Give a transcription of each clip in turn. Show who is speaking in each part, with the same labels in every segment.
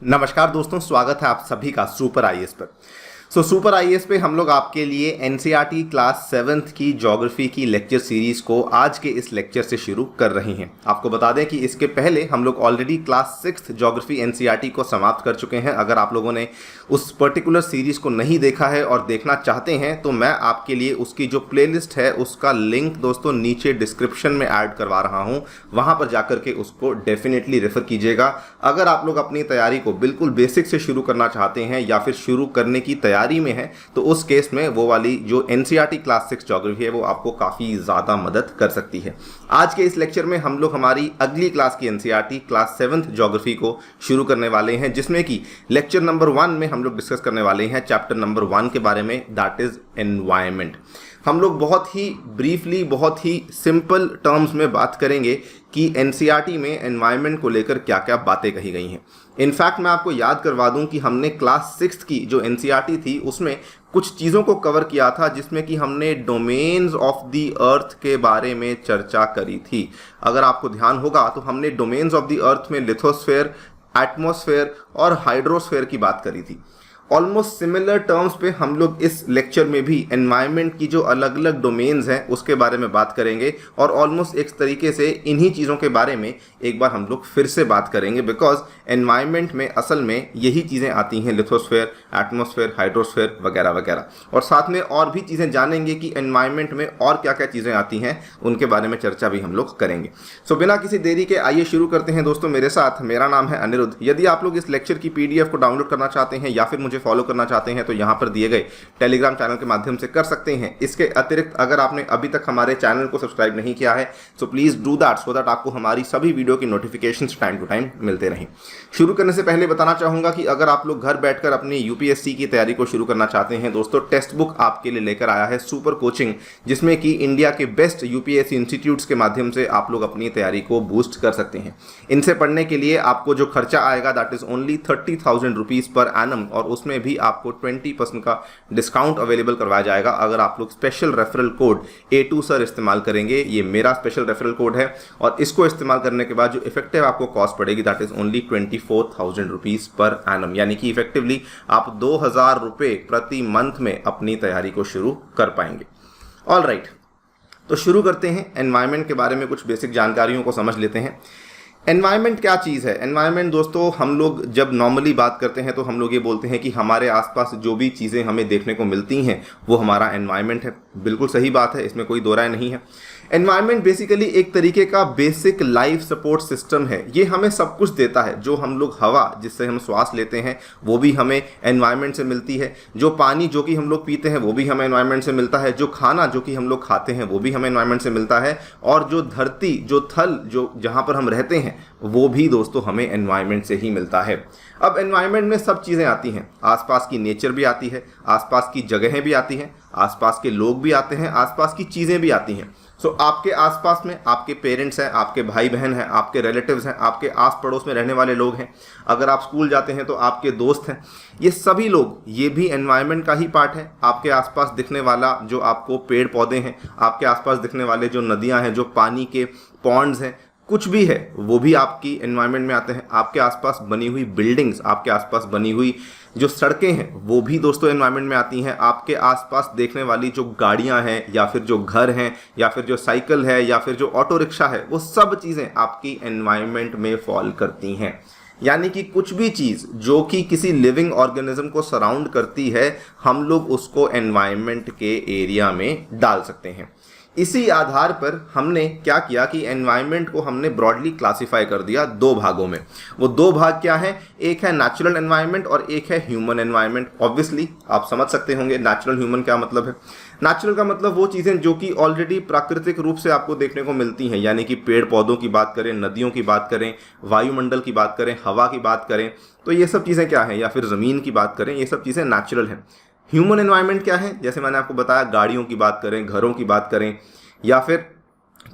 Speaker 1: नमस्कार दोस्तों, स्वागत है आप सभी का सुपर आईएएस पर। सुपर आईएएस पे हम लोग आपके लिए एनसीईआरटी क्लास 7th की ज्योग्राफी की लेक्चर सीरीज को आज के इस लेक्चर से शुरू कर रहे हैं। आपको बता दें कि इसके पहले हम लोग already class 6th geography NCERT को समाप्त कर चुके हैं। अगर आप लोगों ने उस पर्टिकुलर सीरीज को नहीं देखा है और देखना चाहते हैं तो मैं आपके लिए उसकी जो प्लेलिस्ट है उसका लिंक दोस्तों नीचे डिस्क्रिप्शन में ऐड करवा रहा हूं, वहां पर जाकर के उसको डेफिनेटली रेफर कीजिएगा। अगर आप लोग अपनी तैयारी को बिल्कुल बेसिक से शुरू करना चाहते हैं या फिर शुरू करने की तैयारी में है तो उस केस में वो वाली जो एनसीईआरटी क्लास 6 ज्योग्राफी है वो आपको काफी ज्यादा मदद कर सकती है। आज के इस लेक्चर में हम लोग हमारी अगली क्लास की एनसीईआरटी क्लास 7th ज्योग्राफी को शुरू करने वाले हैं, जिसमें कि लेक्चर नंबर 1 में हम लोग डिस्कस करने वाले हैं चैप्टर नंबर 1 के बारे में, दैट इज एनवायरमेंट। हम लोग बहुत ही ब्रीफली, बहुत ही सिंपल टर्म्स में बात करेंगे कि एनसीईआरटी में एनवायरनमेंट को लेकर क्या क्या बातें कही गई हैं। इनफैक्ट मैं आपको याद करवा दूं कि हमने क्लास 6 की जो एनसीईआरटी थी उसमें कुछ चीज़ों को कवर किया था, जिसमें कि हमने डोमेन्स ऑफ द अर्थ के बारे में चर्चा करी थी। अगर आपको ध्यान होगा तो हमने डोमेन्स ऑफ द अर्थ में लिथोस्फेयर, एटमॉस्फेयर और हाइड्रोस्फेयर की बात करी थी। ऑलमोस्ट सिमिलर टर्म्स पे हम लोग इस लेक्चर में भी एनवायरनमेंट की जो अलग अलग डोमेन्स हैं उसके बारे में बात करेंगे और ऑलमोस्ट एक तरीके से इन्हीं चीज़ों के बारे में एक बार हम लोग फिर से बात करेंगे, बिकॉज एनवायरनमेंट में असल में यही चीज़ें आती हैं, लिथोस्फेयर, एटमॉस्फेयर, हाइड्रोस्फेयर वगैरह वगैरह। और साथ में और भी चीज़ें जानेंगे कि एनवायरनमेंट में और क्या क्या चीज़ें आती हैं, उनके बारे में चर्चा भी हम लोग करेंगे। बिना किसी देरी के आइए शुरू करते हैं दोस्तों मेरे साथ। मेरा नाम है अनिरुद्ध। यदि आप लोग इस लेक्चर की पीडीएफ को डाउनलोड करना चाहते हैं या फिर मुझे फॉलो करना चाहते हैं तो यहां पर दिए गए टेलीग्राम चैनल के माध्यम से कर सकते हैं। इसके अतिरिक्त अगर आपने अभी तक हमारे चैनल को सब्सक्राइब नहीं किया है तो please do that, so that आपको हमारी सभी वीडियो की नोटिफिकेशंस टाइम टू टाइम मिलते रहें। शुरू करने से पहले बताना चाहूंगा कि अगर आप लोग घर बैठकर अपनी यूपीएससी की तैयारी को शुरू करना चाहते हैं दोस्तों, टेक्स्ट बुक आपके लिए लेकर आया है सुपर कोचिंग, जिसमें कि इंडिया के बेस्ट यूपीएससी इंस्टीट्यूट्स के माध्यम से आप लोग अपनी तैयारी को बूस्ट कर सकते हैं। इनसे पढ़ने के लिए आपको जो खर्चा आएगा that is only 30,000 rupees per annum, और उसमें भी आपको 20% का डिस्काउंट अवेलेबल करवाया जाएगा अगर आप लोग special referral code A2 sir इस्तेमाल करेंगे। ये मेरा स्पेशल रेफरल कोड है और इसको इस्तेमाल करने के बाद जो इफेक्टिव आपको कॉस्ट पड़ेगी that is only 24,000 rupees per annum, यानी कि इफेक्टिवली आप 2,000 रुपये प्रति मंथ में अपनी तैयारी को शुरू कर पाएंगे। ऑल राइट, तो शुरू करते हैं। एनवायरनमेंट के बारे में कुछ बेसिक जानकारियों को समझ लेते हैं। एनवायरनमेंट क्या चीज़ है? एनवायरनमेंट दोस्तों, हम लोग जब नॉर्मली बात करते हैं तो हम लोग ये बोलते हैं कि हमारे आसपास जो भी चीज़ें हमें देखने को मिलती हैं वो हमारा एनवायरनमेंट है। बिल्कुल सही बात है, इसमें कोई दो राय नहीं है। एनवायरनमेंट बेसिकली एक तरीके का बेसिक लाइफ सपोर्ट सिस्टम है। ये हमें सब कुछ देता है। जो हम लोग हवा जिससे हम श्वास लेते हैं वो भी हमें एनवायरनमेंट से मिलती है। जो पानी जो कि हम लोग पीते हैं वो भी हमें एनवायरनमेंट से मिलता है। जो खाना जो कि हम लोग खाते हैं वो भी हमें एनवायरनमेंट से मिलता है। और जो धरती, जो थल, जो जहाँ पर हम रहते हैं वो भी दोस्तों हमें एनवायरनमेंट से ही मिलता है। अब एनवायरनमेंट में सब चीज़ें आती हैं। आसपास की नेचर भी आती है, आसपास की जगहें भी आती हैं, आसपास के लोग भी आते हैं, आसपास की चीज़ें भी आती हैं। आपके आसपास में आपके पेरेंट्स हैं, आपके भाई बहन हैं, आपके रिलेटिव्स हैं, आपके आस पड़ोस में रहने वाले लोग हैं। अगर आप स्कूल जाते हैं तो आपके दोस्त हैं। ये सभी लोग, ये भी एनवायरनमेंट का ही पार्ट है। आपके आसपास दिखने वाला जो आपको पेड़ पौधे हैं, आपके आसपास दिखने वाले जो नदियां हैं, जो पानी के पॉन्ड्स हैं, कुछ भी है वो भी आपकी एनवायरनमेंट में आते हैं। आपके आसपास बनी हुई बिल्डिंग्स, आपके आसपास बनी हुई जो सड़कें हैं वो भी दोस्तों एनवायरनमेंट में आती हैं। आपके आसपास देखने वाली जो गाड़ियां हैं या फिर जो घर हैं या फिर जो साइकिल है या फिर जो ऑटो रिक्शा है, वो सब चीज़ें आपकी एनवायरनमेंट में फॉल करती हैं। यानी कि कुछ भी चीज़ जो कि किसी लिविंग ऑर्गेनिज्म को सराउंड करती है, हम लोग उसको एनवायरनमेंट के एरिया में डाल सकते हैं। इसी आधार पर हमने क्या किया कि एनवायरनमेंट को हमने ब्रॉडली क्लासिफाई कर दिया दो भागों में। वो दो भाग क्या हैं? एक है नेचुरल एनवायरनमेंट और एक है ह्यूमन एनवायरनमेंट। ऑब्वियसली आप समझ सकते होंगे नेचुरल ह्यूमन क्या मतलब है। नेचुरल का मतलब वो चीज़ें जो कि ऑलरेडी प्राकृतिक रूप से आपको देखने को मिलती हैं, यानी कि पेड़ पौधों की बात करें, नदियों की बात करें, वायुमंडल की बात करें, हवा की बात करें, तो ये सब चीज़ें क्या हैं, या फिर ज़मीन की बात करें, ये सब चीज़ें नेचुरल हैं। ह्यूमन एनवायरनमेंट क्या है? जैसे मैंने आपको बताया, गाड़ियों की बात करें, घरों की बात करें, या फिर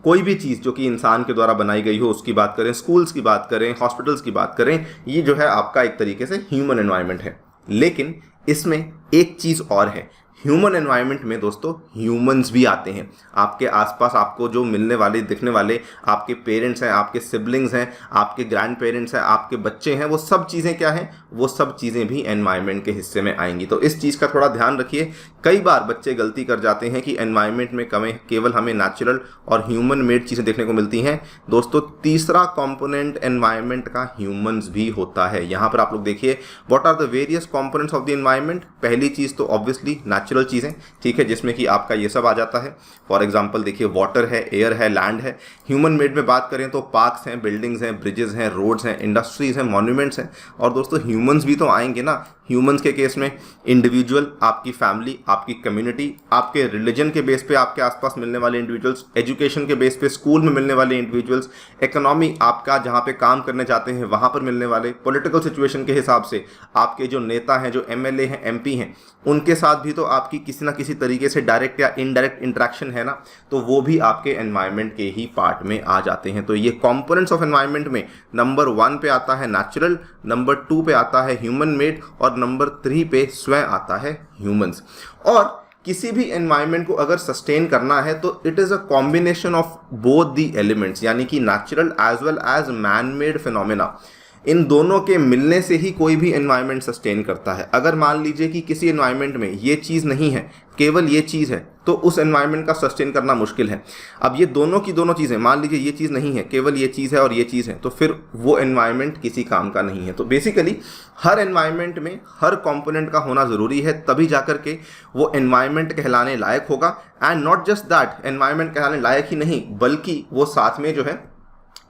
Speaker 1: कोई भी चीज़ जो कि इंसान के द्वारा बनाई गई हो उसकी बात करें, स्कूल्स की बात करें, हॉस्पिटल्स की बात करें, ये जो है आपका एक तरीके से ह्यूमन एनवायरनमेंट है। लेकिन इसमें एक चीज़ और है। ह्यूमन एनवायरनमेंट में दोस्तों ह्यूमंस भी आते हैं। आपके आसपास आपको जो मिलने वाले दिखने वाले आपके पेरेंट्स हैं, आपके सिबलिंग्स हैं, आपके ग्रैंड पेरेंट्स हैं, आपके बच्चे हैं, वो सब चीज़ें क्या हैं, वो सब चीज़ें भी एनवायरनमेंट के हिस्से में आएंगी। तो इस चीज़ का थोड़ा ध्यान रखिए। कई बार बच्चे गलती कर जाते हैं कि एनवायरनमेंट में केवल हमें नेचुरल और ह्यूमन मेड चीज़ें देखने को मिलती हैं। दोस्तों तीसरा कंपोनेंट एनवायरनमेंट का ह्यूमंस भी होता है। यहाँ पर आप लोग देखिए, what are the various components of the environment. पहली चीज़ तो ऑब्वियसली नेचुरल चीज़ें, ठीक है, जिसमें कि आपका ये सब आ जाता है। फॉर एग्जांपल देखिए, वाटर है, एयर है, लैंड है। ह्यूमन मेड में बात करें तो पार्क्स हैं, बिल्डिंग्स हैं, ब्रिजेस हैं, रोड्स हैं, इंडस्ट्रीज हैं, मॉन्यूमेंट्स हैं। और दोस्तों ह्यूमंस भी तो आएंगे ना। ह्यूमंस के केस में इंडिविजुअल, आपकी फैमिली, आपकी कम्युनिटी, आपके रिलीजन के बेस पे आपके आसपास मिलने वाले इंडिविजुअल्स, एजुकेशन के बेस पे स्कूल में मिलने वाले इंडिविजुअल्स, इकोनॉमी आपका जहाँ पे काम करने जाते हैं वहाँ पर मिलने वाले, पॉलिटिकल सिचुएशन के हिसाब से आपके जो नेता हैं, जो एमएलए हैं, एमपी हैं, उनके साथ भी तो आपकी किसी ना किसी तरीके से डायरेक्ट या इनडायरेक्ट इंटरेक्शन है ना। तो वो भी आपके एनवायरनमेंट के ही पार्ट में आ जाते हैं। तो ये कंपोनेंट्स ऑफ एनवायरनमेंट में नंबर 1 पे आता है नेचुरल, नंबर 2 पे आता है ह्यूमन मेड और नंबर 3 पे स्वयं आता है ह्यूमंस। और किसी भी एनवायरनमेंट को अगर सस्टेन करना है तो it is a combination of both the elements, यानी कि natural as well as man made phenomena. इन दोनों के मिलने से ही कोई भी एनवायरनमेंट सस्टेन करता है। अगर मान लीजिए कि किसी एनवायरनमेंट में ये चीज़ नहीं है, केवल ये चीज़ है, तो उस एनवायरनमेंट का सस्टेन करना मुश्किल है। अब ये दोनों की दोनों चीज़ें, मान लीजिए ये चीज़ नहीं है, केवल ये चीज़ है और ये चीज़ है, तो फिर वो एनवायरनमेंट किसी काम का नहीं है। तो बेसिकली हर एनवायरनमेंट में हर कंपोनेंट का होना ज़रूरी है, तभी जाकर के वो एनवायरनमेंट कहलाने लायक होगा। And not just that, environment कहलाने लायक ही नहीं, बल्कि वो साथ में जो है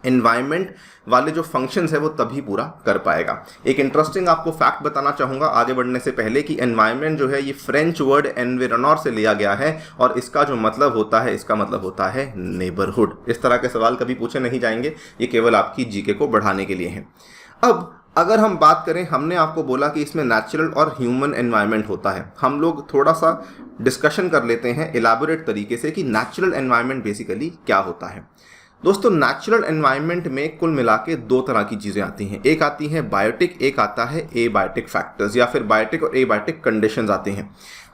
Speaker 1: एनवायरनमेंट वाले जो फंक्शंस है वो तभी पूरा कर पाएगा। एक इंटरेस्टिंग आपको फैक्ट बताना चाहूँगा आगे बढ़ने से पहले कि एनवायरनमेंट जो है ये फ्रेंच वर्ड एनवायरनर से लिया गया है और इसका जो मतलब होता है, इसका मतलब होता है नेबरहुड। इस तरह के सवाल कभी पूछे नहीं जाएंगे, ये केवल आपकी जीके को बढ़ाने के लिए है। अब अगर हम बात करें, हमने आपको बोला कि इसमें नेचुरल और ह्यूमन एनवायरनमेंट होता है। हम लोग थोड़ा सा डिस्कशन कर लेते हैं इलाबोरेट तरीके से कि नेचुरल एनवायरनमेंट बेसिकली क्या होता है। दोस्तों नेचुरल एनवायरनमेंट में कुल मिला के 2 तरह की चीज़ें आती हैं। एक आती है बायोटिक, एक आता है एबायोटिक फैक्टर्स, या फिर बायोटिक और एबायोटिक कंडीशंस आते हैं।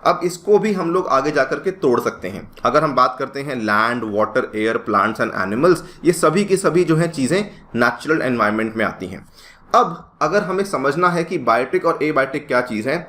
Speaker 1: अब इसको भी हम लोग आगे जाकर के तोड़ सकते हैं। अगर हम बात करते हैं land, water, air, plants and animals, ये सभी की सभी जो हैं चीज़ें नेचुरल एनवायरनमेंट में आती हैं। अब अगर हमें समझना है कि बायोटिक और एबायोटिक क्या चीज़ है,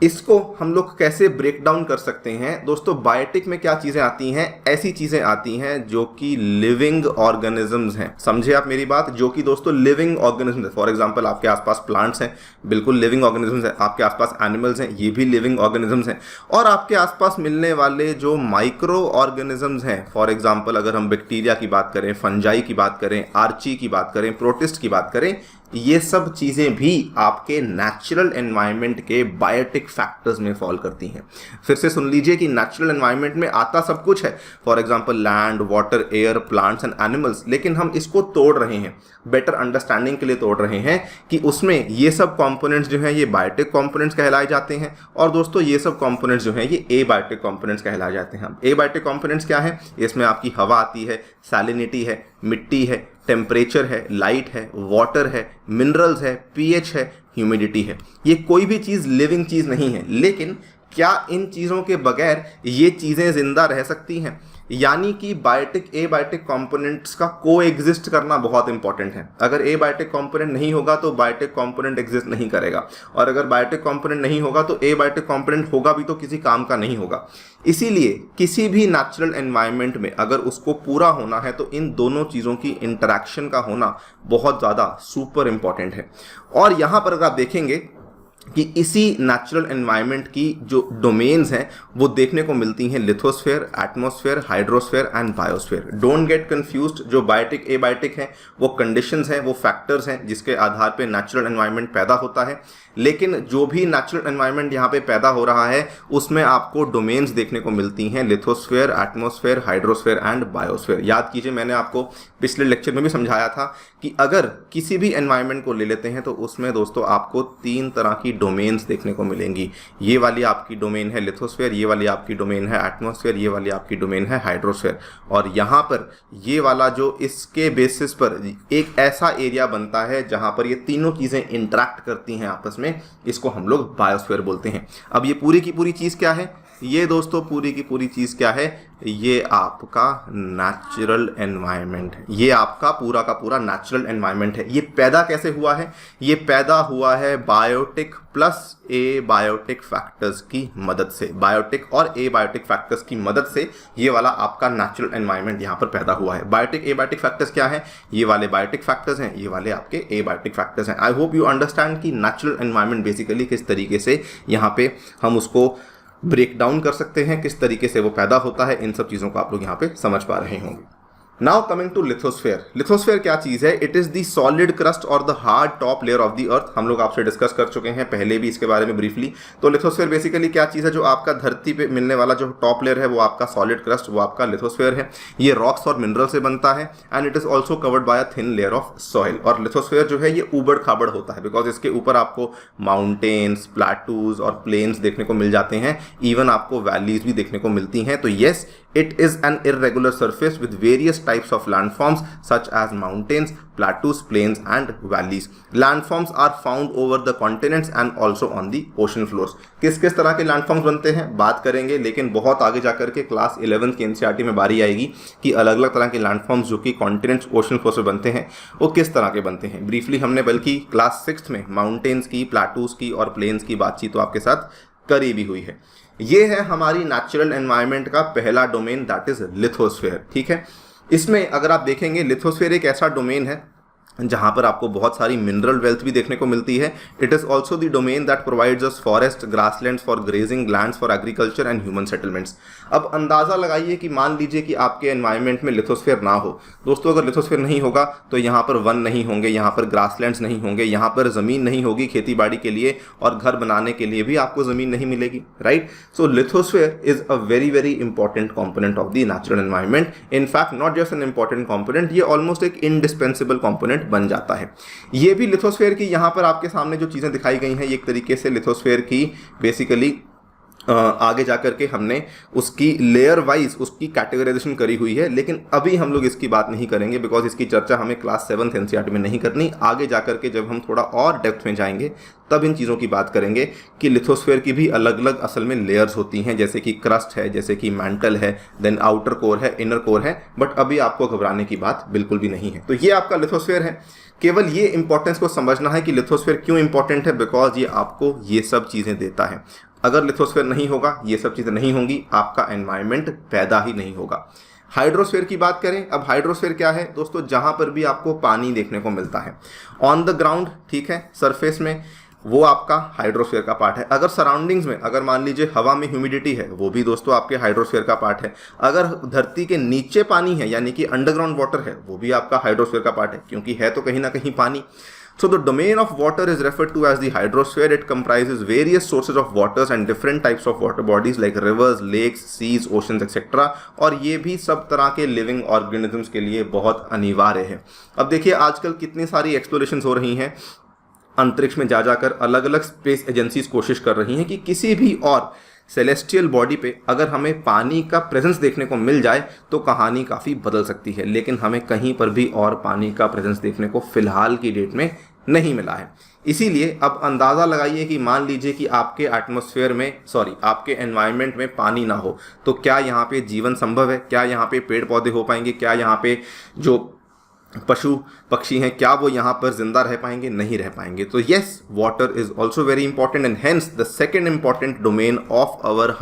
Speaker 1: इसको हम लोग कैसे ब्रेक डाउन कर सकते हैं। दोस्तों बायोटिक में क्या चीज़ें आती हैं, ऐसी चीज़ें आती हैं जो कि लिविंग ऑर्गेनिजम्स हैं। समझे आप मेरी बात, जो कि दोस्तों लिविंग ऑर्गेनिजम्स है। फॉर एग्जांपल आपके आसपास प्लांट्स हैं, बिल्कुल लिविंग ऑर्गेनिजम्स हैं। आपके आसपास एनिमल्स हैं, ये भी लिविंग ऑर्गेनिजम्स हैं। और आपके आसपास मिलने वाले जो माइक्रो ऑर्गेनिजम्स हैं, फॉर एग्जाम्पल अगर हम बैक्टीरिया की बात करें, फंजाई की बात करें, आर्ची की बात करें, प्रोटिस्ट की बात करें, ये सब चीज़ें भी आपके नेचुरल एनवायरनमेंट के बायोटिक फैक्टर्स में फॉल करती हैं। फिर से सुन लीजिए कि नेचुरल एनवायरनमेंट में आता सब कुछ है, for example land, water, air, plants and animals, लेकिन हम इसको तोड़ रहे हैं, बेटर अंडरस्टैंडिंग के लिए तोड़ रहे हैं कि उसमें ये सब कंपोनेंट्स जो हैं ये बायोटिक कंपोनेंट्स कहलाए जाते हैं, और दोस्तों ये सब कंपोनेंट्स जो हैं ये एबायोटिक कंपोनेंट्स कहलाए जाते हैं। एबायोटिक कंपोनेंट्स क्या है, इसमें आपकी हवा आती है, सैलिनिटी है, मिट्टी है, टेम्परेचर है, लाइट है, वाटर है, मिनरल्स है, पीएच है, ह्यूमिडिटी है। ये कोई भी चीज़ लिविंग चीज़ नहीं है, लेकिन क्या इन चीज़ों के बगैर ये चीज़ें जिंदा रह सकती हैं? यानी कि बायोटिक एबायोटिक कंपोनेंट्स का को एग्जिस्ट करना बहुत इंपॉर्टेंट है। अगर एबायोटिक कंपोनेंट नहीं होगा तो बायोटिक कंपोनेंट एग्जिस्ट नहीं करेगा, और अगर बायोटिक कंपोनेंट नहीं होगा तो एबायोटिक कंपोनेंट होगा भी तो किसी काम का नहीं होगा। इसीलिए किसी भी नेचुरल एनवायरनमेंट में अगर उसको पूरा होना है तो इन दोनों चीज़ों की इंटरेक्शन का होना बहुत ज़्यादा सुपर इंपॉर्टेंट है। और यहाँ पर अगर आप देखेंगे कि इसी नेचुरल एनवायरनमेंट की जो डोमेन्स हैं वो देखने को मिलती हैं lithosphere, atmosphere, hydrosphere and biosphere. Don't get confused, जो बायोटिक एबायोटिक हैं वो कंडीशंस हैं, वो फैक्टर्स हैं जिसके आधार पे नेचुरल एनवायरनमेंट पैदा होता है। लेकिन जो भी नेचुरल एनवायरनमेंट यहाँ पे पैदा हो रहा है उसमें आपको डोमेन्स देखने को मिलती हैं, lithosphere, atmosphere, hydrosphere and biosphere. याद कीजिए मैंने आपको पिछले लेक्चर में भी समझाया था कि अगर किसी भी एनवायरनमेंट को ले लेते हैं तो उसमें दोस्तों आपको 3 तरह की डोमेन्स देखने को मिलेंगी। ये वाली आपकी डोमेन है लिथोस्फेयर, ये वाली आपकी डोमेन है एटमॉस्फेयर, ये वाली आपकी डोमेन है हाइड्रोस्फेयर। और यहाँ पर ये वाला जो इसके बेसिस पर एक ऐसा एरिया बनता है जहाँ पर ये तीनों चीज़ें इंटरेक्ट करती हैं आपस में, इसको हम लोग बायोस्फीयर बोलते हैं। अब ये पूरी की पूरी चीज़ क्या है, ये दोस्तों पूरी की पूरी चीज़ क्या है, ये आपका नेचुरल एनवायरनमेंट है, ये आपका पूरा का पूरा नेचुरल एनवायरनमेंट है। ये पैदा कैसे हुआ है, ये पैदा हुआ है बायोटिक प्लस ए बायोटिक फैक्टर्स की मदद से, बायोटिक और ए बायोटिक फैक्टर्स की मदद से ये वाला आपका नेचुरल एनवायरनमेंट यहाँ पर पैदा हुआ है। बायोटिक ए बायोटिक फैक्टर्स क्या है, ये वाले बायोटिक फैक्टर्स हैं, ये वाले आपके ए बायोटिक फैक्टर्स हैं। आई होप यू अंडरस्टैंड कि नेचुरल एनवायरनमेंट बेसिकली किस तरीके से यहाँ पे हम उसको ब्रेक डाउन कर सकते हैं, किस तरीके से वो पैदा होता है, इन सब चीज़ों को आप लोग यहाँ पे समझ पा रहे होंगे। Now coming to lithosphere. Lithosphere क्या चीज़ है, it is the solid crust और the hard top layer of the earth. हम लोग आपसे डिस्कस कर चुके हैं पहले भी इसके बारे में ब्रीफली। तो लिथोस्फेयर बेसिकली क्या चीज़ है, जो आपका धरती पे मिलने वाला जो टॉप लेयर है वो आपका सॉलिड क्रस्ट, वो आपका लिथोस्फेयर है। ये रॉक्स और मिनरल से बनता है and it is also covered by a thin layer of soil. और लिथोस्फेयर जो है ये ऊबड़ खाबड़ होता है बिकॉज इसके ऊपर आपको माउंटेन्स, प्लेटूज और प्लेन्स देखने को मिल जाते हैं, इवन आपको वैलीज भी देखने को मिलती हैं। तो yes, it is an irregular surface with various types of landforms such as mountains, plateaus, plains and valleys. Landforms are found over the continents and also on the ocean floors. किस किस तरह के landforms बनते हैं बात करेंगे, लेकिन बहुत आगे जाकर के क्लास 11 की एनसीईआरटी में बारी आएगी कि अलग अलग तरह के landforms जो कि कॉन्टिनेंट्स, ओशन फ्लोर से बनते हैं वो किस तरह के बनते हैं। ब्रीफली हमने बल्कि क्लास 6 में माउंटेन्स की, प्लाटूज की और प्लेन्स की बातचीत तो आपके साथ करी भी हुई है। ये है हमारी नेचुरल एनवायरनमेंट का पहला डोमेन, दैट इज लिथोस्फेयर। ठीक है, इसमें अगर आप देखेंगे लिथोस्फेयर एक ऐसा डोमेन है जहाँ पर आपको बहुत सारी मिनरल वेल्थ भी देखने को मिलती है। It is also the domain that provides us forest, grasslands for grazing, lands for agriculture and human settlements. अब अंदाज़ा लगाइए कि मान लीजिए कि आपके एनवायरनमेंट में लिथोस्फेयर ना हो। दोस्तों अगर लिथोस्फेयर नहीं होगा तो यहाँ पर वन नहीं होंगे, यहाँ पर ग्रासलैंड्स नहीं होंगे, यहाँ पर ज़मीन नहीं होगी खेती बाड़ी के लिए, और घर बनाने के लिए भी आपको ज़मीन नहीं मिलेगी, right. So lithosphere is a very very important component of the natural environment. In fact not just an important component, ये ऑलमोस्ट एक इंडिस्पेंसिबल कॉम्पोनेंट बन जाता है। ये भी लिथोस्फेयर की यहाँ पर आपके सामने जो चीज़ें दिखाई गई हैं, एक तरीके से लिथोस्फेयर की बेसिकली आगे जाकर के हमने उसकी लेयर वाइज उसकी कैटेगराइजेशन करी हुई है, लेकिन अभी हम लोग इसकी बात नहीं करेंगे बिकॉज इसकी चर्चा हमें क्लास 7 एनसीईआरटी में नहीं करनी। आगे जाकर के जब हम थोड़ा और डेप्थ में जाएंगे तब इन चीज़ों की बात करेंगे कि लिथोस्फेयर की भी अलग अलग असल में लेयर्स होती हैं, जैसे कि क्रस्ट है, जैसे कि मैंटल है, देन आउटर कोर है, इनर कोर है। बट अभी आपको घबराने की बात बिल्कुल भी नहीं है। तो ये आपका लिथोस्फेयर है। केवल ये इंपॉर्टेंस को समझना है कि लिथोस्फेयर क्यों इंपॉर्टेंट है, बिकॉज ये आपको ये सब चीज़ें देता है। अगर लिथोस्फेयर नहीं होगा, ये सब चीज़ें नहीं होंगी, आपका एनवायरनमेंट पैदा ही नहीं होगा। हाइड्रोस्फेयर की बात करें, अब हाइड्रोस्फेयर क्या है दोस्तों, जहां पर भी आपको पानी देखने को मिलता है ऑन द ग्राउंड, ठीक है, सरफेस में, वो आपका हाइड्रोस्फेयर का पार्ट है। अगर सराउंडिंग्स में, अगर मान लीजिए हवा में ह्यूमिडिटी है, वो भी दोस्तों आपके हाइड्रोस्फेयर का पार्ट है। अगर धरती के नीचे पानी है यानी कि अंडरग्राउंड वाटर है, वो भी आपका हाइड्रोस्फेयर का पार्ट है, क्योंकि है तो कहीं ना कहीं पानी। So the domain of water is referred to as the hydrosphere. It comprises various sources of waters and different types of water bodies like rivers, lakes, seas, oceans, etc. और ये भी सब तरह के लिविंग ऑर्गेनिजम्स के लिए बहुत अनिवार्य है। अब देखिए आजकल कितनी सारी एक्सप्लोरेशंस हो रही हैं, अंतरिक्ष में जा जाकर अलग अलग स्पेस एजेंसीज कोशिश कर रही हैं कि किसी भी और सेलेस्टियल बॉडी पे अगर हमें पानी का प्रेजेंस देखने को मिल जाए तो कहानी काफ़ी बदल सकती है, लेकिन हमें कहीं पर भी और पानी का प्रेजेंस देखने को फिलहाल की डेट में नहीं मिला है। इसीलिए अब अंदाज़ा लगाइए कि मान लीजिए कि आपके एटमॉस्फेयर में, आपके एनवायरनमेंट में पानी ना हो तो क्या यहाँ पे जीवन संभव है? क्या यहाँ पे पेड़ पौधे हो पाएंगे? क्या यहाँ पे जो पशु पक्षी हैं क्या वो यहाँ पर जिंदा रह पाएंगे? नहीं रह पाएंगे। तो yes, water is also very important and hence the second important domain of our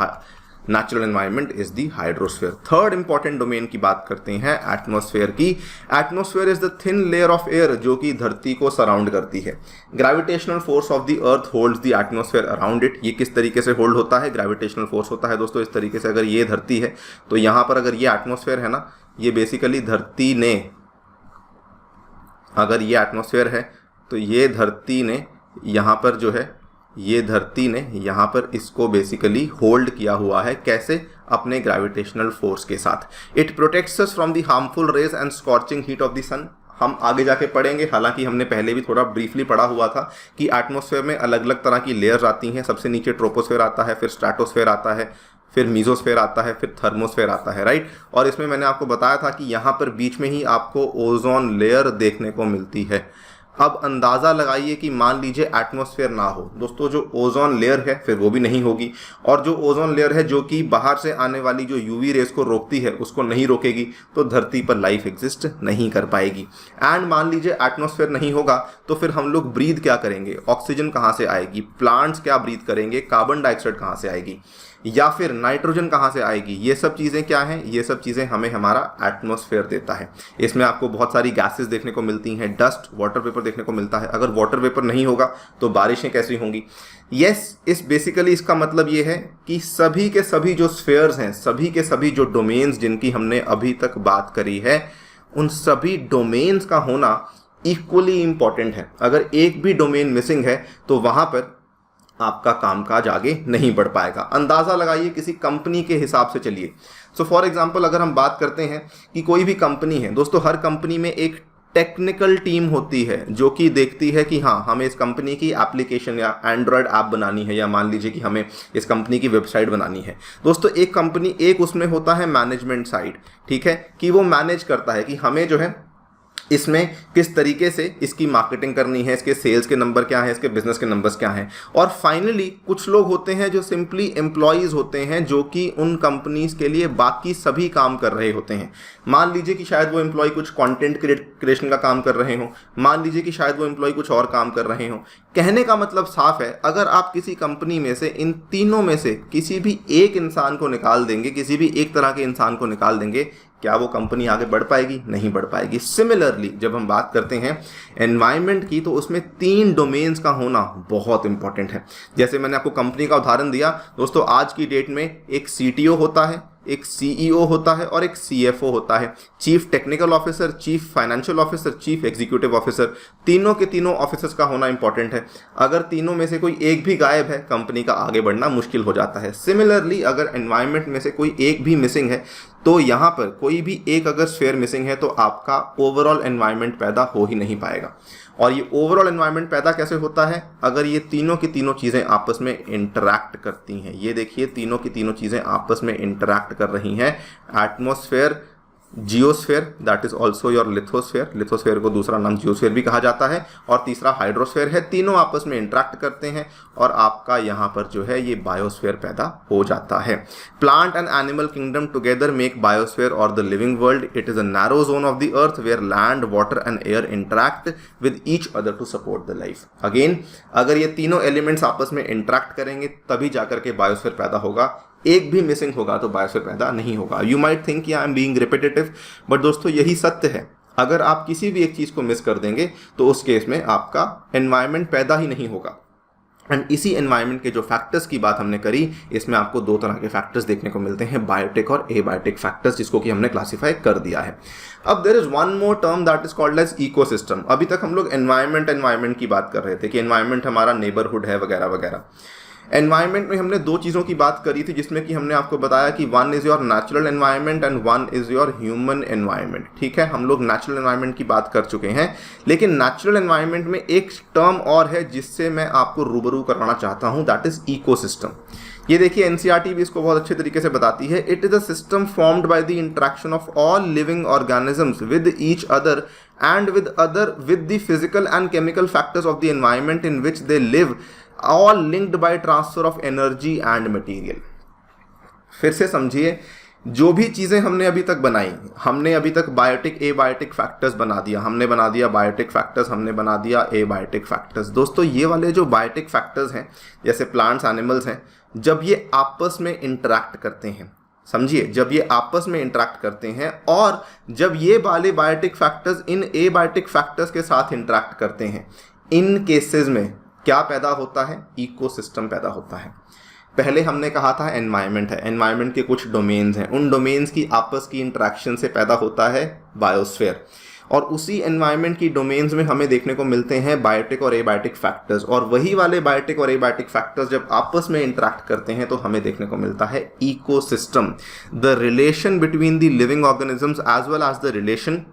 Speaker 1: natural environment is the hydrosphere. Third important domain की बात करते हैं एटमॉस्फेयर की। Atmosphere is the thin layer of air जो कि धरती को सराउंड करती है। Gravitational force of the earth holds the atmosphere around it. ये किस तरीके से होल्ड होता है? ग्रेविटेशनल फोर्स होता है दोस्तों इस तरीके से, अगर ये धरती है तो यहाँ पर अगर ये एटमॉस्फेयर है ना, ये बेसिकली धरती ने, अगर ये एटमॉस्फेयर है तो ये धरती ने यहाँ पर जो है, ये धरती ने यहाँ पर इसको बेसिकली होल्ड किया हुआ है। कैसे? अपने ग्रेविटेशनल फोर्स के साथ। It protects us from the harmful rays and scorching heat of the sun. हम आगे जाके पढ़ेंगे, हालांकि हमने पहले भी थोड़ा ब्रीफली पढ़ा हुआ था कि एटमॉस्फेयर में अलग अलग तरह की लेयर्स आती हैं। सबसे नीचे ट्रोपोस्फेयर आता है, फिर स्ट्रेटोस्फेयर आता है, फिर मीजोस्फेयर आता है, फिर थर्मोस्फेयर आता है, राइट। और इसमें मैंने आपको बताया था कि यहाँ पर बीच में ही आपको ओजोन लेयर देखने को मिलती है। अब अंदाज़ा लगाइए कि मान लीजिए एटमॉस्फेयर ना हो दोस्तों, जो ओजोन लेयर है फिर वो भी नहीं होगी, और जो ओजोन लेयर है जो कि बाहर से आने वाली जो यूवी रेस को रोकती है उसको नहीं रोकेगी, तो धरती पर लाइफ एग्जिस्ट नहीं कर पाएगी। एंड मान लीजिए एटमॉस्फेयर नहीं होगा तो फिर हम लोग ब्रीथ क्या करेंगे, ऑक्सीजन कहाँ से आएगी, प्लांट्स क्या ब्रीथ करेंगे, कार्बन डाइऑक्साइड कहाँ से आएगी, या फिर नाइट्रोजन कहाँ से आएगी। ये सब चीज़ें क्या हैं, ये सब चीज़ें हमें हमारा एटमॉस्फेयर देता है। इसमें आपको बहुत सारी गैसेस देखने को मिलती हैं, डस्ट, वाटर वेपर देखने को मिलता है। अगर वाटर वेपर नहीं होगा तो बारिशें कैसी होंगी। इस बेसिकली इसका मतलब ये है कि सभी के सभी जो स्फीयर्स हैं, सभी के सभी जो डोमेन्स जिनकी हमने अभी तक बात करी है, उन सभी डोमेन्स का होना इक्वली इंपॉर्टेंट है। अगर एक भी डोमेन मिसिंग है तो वहाँ पर आपका कामकाज आगे नहीं बढ़ पाएगा। अंदाज़ा लगाइए किसी कंपनी के हिसाब से चलिए। सो फॉर एग्जांपल अगर हम बात करते हैं कि कोई भी कंपनी है दोस्तों, हर कंपनी में एक टेक्निकल टीम होती है जो कि देखती है कि हाँ हमें इस कंपनी की एप्लीकेशन या एंड्रॉयड ऐप बनानी है, या मान लीजिए कि हमें इस कंपनी की वेबसाइट बनानी है। दोस्तों एक कंपनी, एक उसमें होता है मैनेजमेंट साइड, ठीक है, कि वो मैनेज करता है कि हमें जो है इसमें किस तरीके से इसकी मार्केटिंग करनी है, इसके सेल्स के नंबर क्या हैं, इसके बिजनेस के नंबर्स क्या हैं। और फाइनली कुछ लोग होते हैं जो सिंपली एम्प्लॉयज़ होते हैं, जो कि उन कंपनीज के लिए बाकी सभी काम कर रहे होते हैं। मान लीजिए कि शायद वो एम्प्लॉय कुछ कंटेंट क्रिएशन का काम कर रहे हो, मान लीजिए कि शायद वो एम्प्लॉय कुछ और काम कर रहे हो। कहने का मतलब साफ है, अगर आप किसी कंपनी में से इन तीनों में से किसी भी एक इंसान को निकाल देंगे, किसी भी एक तरह के इंसान को निकाल देंगे, क्या वो कंपनी आगे बढ़ पाएगी? नहीं बढ़ पाएगी। सिमिलरली जब हम बात करते हैं एनवायरनमेंट की, तो उसमें 3 डोमेन्स का होना बहुत इंपॉर्टेंट है। जैसे मैंने आपको कंपनी का उदाहरण दिया दोस्तों, आज की डेट में एक सीटीओ होता है, एक सीईओ होता है और एक सीएफओ होता है, chief technical officer, chief financial officer, chief executive officer. तीनों के तीनों ऑफिसर्स का होना इंपॉर्टेंट है। अगर तीनों में से कोई एक भी गायब है, कंपनी का आगे बढ़ना मुश्किल हो जाता है। सिमिलरली अगर एनवायरनमेंट में से कोई एक भी मिसिंग है, तो यहाँ पर कोई भी एक अगर स्फीयर मिसिंग है, तो आपका ओवरऑल एनवायरनमेंट पैदा हो ही नहीं पाएगा। और ये ओवरऑल एनवायरनमेंट पैदा कैसे होता है? अगर ये तीनों की तीनों चीज़ें आपस में इंटरैक्ट करती हैं। ये देखिए तीनों की तीनों चीज़ें आपस में इंटरैक्ट कर रही हैं। Atmosphere, जियोस्फेयर, that is also your lithosphere, lithosphere को दूसरा नाम जियोस्फेयर भी कहा जाता है, और तीसरा हाइड्रोस्फेयर है। तीनों आपस में इंटरैक्ट करते हैं और आपका यहाँ पर जो है ये बायोस्फेयर पैदा हो जाता है। Plant and animal kingdom together make biosphere और the living world. It is a narrow zone of the earth where land, water and air interact with each other to support the life. Again, अगर ये तीनों elements आपस में interact करेंगे तभी जाकर के बायोस्फेयर पैदा होगा। एक भी मिसिंग होगा तो बायोस्फीयर पैदा नहीं होगा। You might think I am being repetitive, but दोस्तों यही सत्य है। अगर आप किसी भी एक चीज़ को मिस कर देंगे तो उस केस में आपका एनवायरनमेंट पैदा ही नहीं होगा। एंड इसी एनवायरनमेंट के जो फैक्टर्स की बात हमने करी, इसमें आपको 2 तरह के फैक्टर्स देखने को मिलते हैं, बायोटिक और एबायोटिक फैक्टर्स, जिसको कि हमने क्लासीफाई कर दिया है। अब there is one more term that is called as ecosystem. अभी तक हम लोग एनवायरनमेंट की बात कर रहे थे कि एनवायरनमेंट हमारा नेबरहुड है वगैरह वगैरह। एनवायरनमेंट में हमने 2 चीज़ों की बात करी थी, जिसमें कि हमने आपको बताया कि one is your natural environment and one is your human environment. ठीक है, हम लोग नेचुरल एनवायरनमेंट की बात कर चुके हैं, लेकिन नेचुरल एनवायरनमेंट में एक टर्म और है जिससे मैं आपको रूबरू करवाना चाहता हूं, दैट इज इकोसिस्टम। ये देखिए एनसीईआरटी भी इसको बहुत अच्छे तरीके से बताती है। It is a system formed by the interaction of all living organisms with each other and with the physical and chemical factors of the environment in which they live, all linked by transfer of energy and material। फिर से समझिए, जो भी चीज़ें हमने अभी तक बनाई, हमने अभी तक बायोटिक एबायोटिक फैक्टर्स बना दिया, हमने बना दिया बायोटिक फैक्टर्स, हमने बना दिया एबायोटिक फैक्टर्स। दोस्तों ये वाले जो बायोटिक फैक्टर्स हैं, जैसे प्लांट्स, एनिमल्स हैं, जब ये आपस में इंटरैक्ट करते हैं, समझिए जब ये आपस में इंटरैक्ट करते हैं और जब ये वाले बायोटिक फैक्टर्स इन एबायोटिक फैक्टर्स के साथ इंटरैक्ट करते हैं, इन केसेस में क्या पैदा होता है? इकोसिस्टम पैदा होता है। पहले हमने कहा था एनवायरनमेंट है, एनवायरनमेंट के कुछ डोमेन्स हैं, उन डोमेन्स की आपस की इंटरेक्शन से पैदा होता है बायोस्फीयर, और उसी एनवायरनमेंट की डोमेन्स में हमें देखने को मिलते हैं बायोटिक और एबायोटिक फैक्टर्स, और वही वाले बायोटिक और एबायोटिक फैक्टर्स जब आपस में इंटरैक्ट करते हैं तो हमें देखने को मिलता है ecosystem. The relation between the living organisms as well as the relation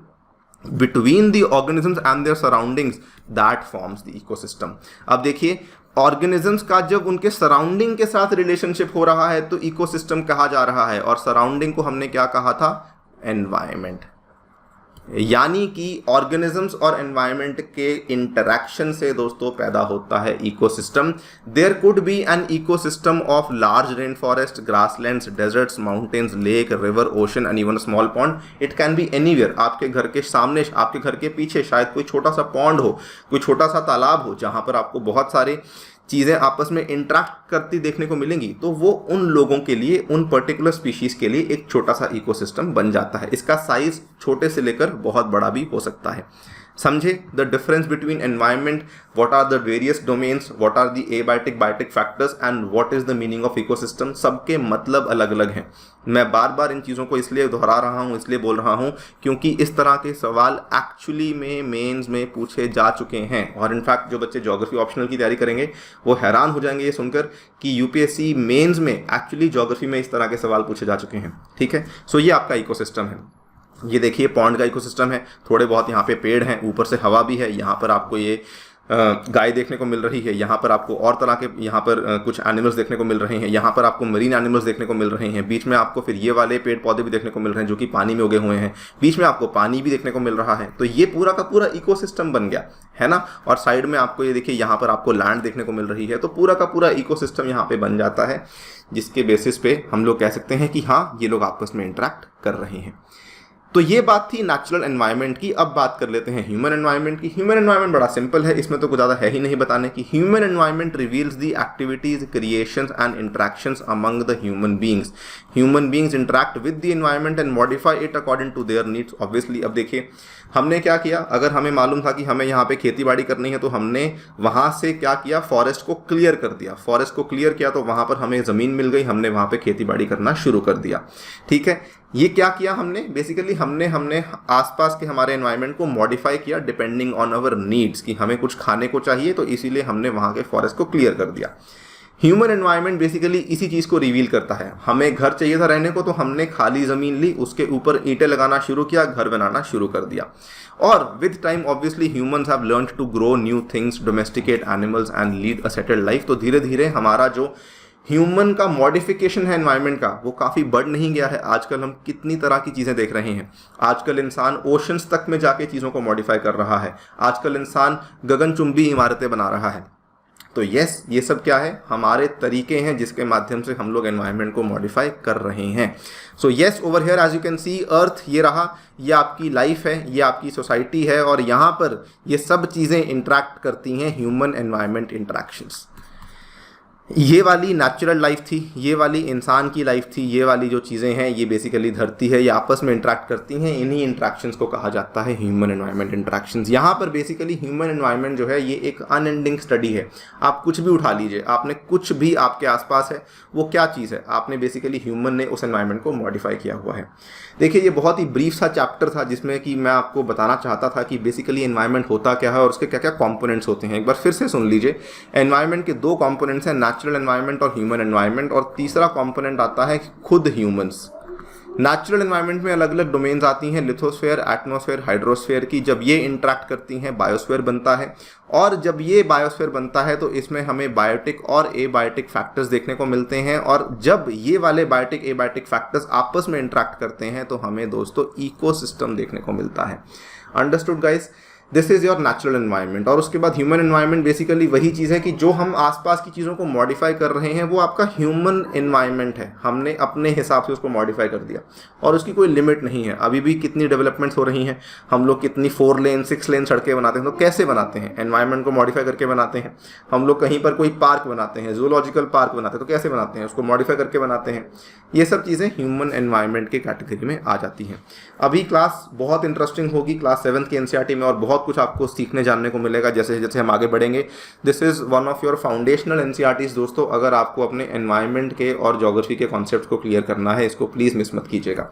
Speaker 1: between the organisms and their surroundings, that forms the ecosystem। अब देखिए ऑर्गेनिजम्स का जब उनके सराउंडिंग के साथ रिलेशनशिप हो रहा है तो इकोसिस्टम कहा जा रहा है, और सराउंडिंग को हमने क्या कहा था? एनवायरनमेंट। यानी कि ऑर्गेनिजम्स और एनवायरनमेंट के इंटरैक्शन से दोस्तों पैदा होता है ecosystem. There could be an ecosystem of large rain forest, grasslands, deserts, mountains, lake, river, ocean and even small pond. It can be anywhere. आपके घर के सामने, आपके घर के पीछे शायद कोई छोटा सा पॉन्ड हो, कोई छोटा सा तालाब हो जहां पर आपको बहुत सारे चीज़ें आपस में इंटरेक्ट करती देखने को मिलेंगी, तो वो उन लोगों के लिए, उन पर्टिकुलर स्पीशीज के लिए एक छोटा सा इकोसिस्टम बन जाता है। इसका साइज छोटे से लेकर बहुत बड़ा भी हो सकता है। समझे the difference between environment, what are the various domains, what are the abiotic biotic factors and what is the meaning of ecosystem. सबके मतलब अलग अलग हैं। मैं बार बार इन चीज़ों को इसलिए दोहरा रहा हूँ, इसलिए बोल रहा हूँ क्योंकि इस तरह के सवाल एक्चुअली में मेंस में पूछे जा चुके हैं। और इनफैक्ट जो बच्चे ज्योग्राफी ऑप्शनल की तैयारी करेंगे वो हैरान हो जाएंगे ये सुनकर कि यूपीएससी मेंस में एक्चुअली ज्योग्राफी में इस तरह के सवाल पूछे जा चुके हैं। ठीक है, सो ये आपका इकोसिस्टम है। ये देखिए पॉन्ड का इकोसिस्टम है, थोड़े बहुत यहाँ पे पेड़ हैं, ऊपर से हवा भी है, यहाँ पर आपको ये गाय देखने को मिल रही है, यहाँ पर आपको और तरह के यहाँ पर कुछ एनिमल्स देखने को मिल रहे हैं, यहाँ पर आपको मरीन एनिमल्स देखने को मिल रहे हैं, बीच में आपको फिर ये वाले पेड़ पौधे भी देखने को मिल रहे हैं जो कि पानी में उगे हुए हैं, बीच में आपको पानी भी देखने को मिल रहा है। तो ये पूरा का पूरा इकोसिस्टम बन गया है ना। और साइड में आपको ये देखिए यहाँ पर आपको लैंड देखने को मिल रही है। तो पूरा का पूरा इकोसिस्टम यहाँ पे बन जाता है, जिसके बेसिस पे हम लोग कह सकते हैं कि हाँ, ये लोग आपस में इंटरेक्ट कर रहे हैं। तो ये बात थी नेचुरल एनवायरनमेंट की। अब बात कर लेते हैं ह्यूमन एनवायरनमेंट की। ह्यूमन एनवायरनमेंट बड़ा सिंपल है, इसमें तो कुछ ज़्यादा है ही नहीं बताने की। Human environment reveals the activities, creations and interactions among the human beings. Human beings interact with the environment and modify it according to their needs. Obviously अब देखिए हमने क्या किया, अगर हमें मालूम था कि हमें यहाँ पे खेती बाड़ी करनी है तो हमने वहाँ से क्या किया, फॉरेस्ट को क्लियर कर दिया। फॉरेस्ट को क्लियर किया तो वहाँ पर हमें ज़मीन मिल गई, हमने वहाँ पे खेती बाड़ी करना शुरू कर दिया। ठीक है, ये क्या किया हमने, बेसिकली हमने आसपास के हमारे एनवायरनमेंट को मॉडिफाई किया डिपेंडिंग ऑन अवर नीड्स, कि हमें कुछ खाने को चाहिए तो इसीलिए हमने वहाँ के फॉरेस्ट को क्लियर कर दिया। ह्यूमन एनवायरनमेंट बेसिकली इसी चीज़ को रिवील करता है। हमें घर चाहिए था रहने को तो हमने खाली ज़मीन ली, उसके ऊपर ईंटें लगाना शुरू किया, घर बनाना शुरू कर दिया। और with time obviously humans have learned to grow new things, domesticate animals and lead a settled life. तो धीरे धीरे हमारा जो ह्यूमन का मॉडिफिकेशन है एनवायरनमेंट का, वो काफ़ी बढ़ नहीं गया है। आजकल हम कितनी तरह की चीज़ें देख रहे हैं। आजकल इंसान ओशंस तक में जाके चीज़ों को मॉडिफाई कर रहा है। आजकल इंसान गगनचुंबी इमारतें बना रहा है। तो यस, ये सब क्या है, हमारे तरीके हैं जिसके माध्यम से हम लोग एनवायरनमेंट को मॉडिफाई कर रहे हैं। So yes, over here as you can see earth ये रहा, ये आपकी लाइफ है, ये आपकी सोसाइटी है, और यहाँ पर ये सब चीज़ें इंटरेक्ट करती हैं, ह्यूमन एनवायरनमेंट इंटरेक्शंस। ये वाली नेचुरल लाइफ थी, ये वाली इंसान की लाइफ थी, ये वाली जो चीज़ें हैं ये बेसिकली धरती है, ये आपस में इंटरेक्ट करती हैं। इन्हीं इंटरेक्शंस को कहा जाता है ह्यूमन एनवायरनमेंट इंटरेक्शंस। यहाँ पर बेसिकली ह्यूमन एनवायरनमेंट जो है ये एक अनएंडिंग स्टडी है। आप कुछ भी उठा लीजिए, आपने कुछ भी आपके आसपास है, वो क्या चीज़ है, आपने बेसिकली ह्यूमन ने उस एनवायरनमेंट को मॉडिफाई किया हुआ है। देखिए ये बहुत ही ब्रीफ सा चैप्टर था जिसमें कि मैं आपको बताना चाहता था कि बेसिकली एनवायरनमेंट होता क्या है और उसके क्या क्या कॉम्पोनेंट्स होते हैं। एक बार फिर से सुन लीजिए, एनवायरनमेंट के दो कॉम्पोनेंट्स हैं, नेचुरल एनवायरनमेंट और ह्यूमन एनवायरनमेंट, और तीसरा कंपोनेंट आता है खुद ह्यूमंस। नेचुरल एनवायरनमेंट में अलग अलग डोमेन्स आती हैं, लिथोस्फेयर, एटमॉस्फेयर, हाइड्रोस्फेयर की। जब ये इंटरेक्ट करती हैं बायोस्फेयर बनता है, और जब ये बायोस्फेयर बनता है तो इसमें हमें बायोटिक और एबायोटिक फैक्टर्स देखने को मिलते हैं, और जब ये वाले बायोटिक एबायोटिक फैक्टर्स आपस में इंटरेक्ट करते हैं तो हमें दोस्तों इकोसिस्टम देखने को मिलता है। Understood guys? This is your natural environment. और उसके बाद ह्यूमन एनवायरनमेंट बेसिकली वही चीज़ है कि जो हम आसपास की चीज़ों को मॉडिफाई कर रहे हैं वो आपका ह्यूमन एनवायरनमेंट है। हमने अपने हिसाब से उसको मॉडिफाई कर दिया और उसकी कोई लिमिट नहीं है। अभी भी कितनी डेवलपमेंट्स हो रही हैं, हम लोग कितनी 4 लेन 6 लेन सड़कें बनाते हैं, तो कैसे बनाते हैं? एनवायरनमेंट को मॉडिफाई करके बनाते हैं। हम लोग कहीं पर कोई पार्क बनाते हैं, जूलॉजिकल पार्क बनाते हैं, तो कैसे बनाते हैं? उसको मॉडिफाई करके बनाते हैं। ये सब चीज़ें ह्यूमन एनवायरनमेंट के कैटेगरी में आ जाती हैं। अभी क्लास बहुत इंटरेस्टिंग होगी, क्लास 7 की एनसीईआरटी में, और बहुत कुछ आपको सीखने जानने को मिलेगा जैसे जैसे हम आगे बढ़ेंगे। This is one of your foundational NCERTs दोस्तों। अगर आपको अपने एनवायरनमेंट के और ज्योग्राफी के कॉन्सेप्ट को क्लियर करना है, इसको प्लीज़ मिस मत कीजिएगा।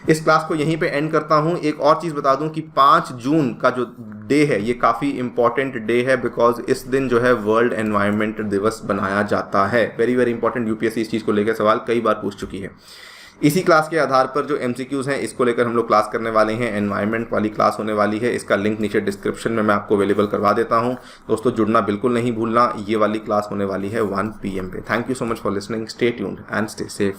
Speaker 1: इस क्लास को यहीं पे एंड करता हूँ। एक और चीज़ बता दूँ कि 5 जून का जो डे है ये काफ़ी इंपॉर्टेंट डे है, बिकॉज इस दिन जो है वर्ल्ड एनवायरनमेंट दिवस बनाया जाता है। वेरी वेरी इंपॉर्टेंट, यूपीएससी इस चीज़ को लेकर सवाल कई बार पूछ चुकी है। इसी क्लास के आधार पर जो एमसीक्यूज़ हैं इसको लेकर हम लोग क्लास करने वाले हैं। एनवायरनमेंट वाली क्लास होने वाली है, इसका लिंक नीचे डिस्क्रिप्शन में मैं आपको अवेलेबल करवा देता हूं। दोस्तों जुड़ना बिल्कुल नहीं भूलना, ये वाली क्लास होने वाली है 1 PM पे। Thank you so much for listening, stay tuned and stay safe.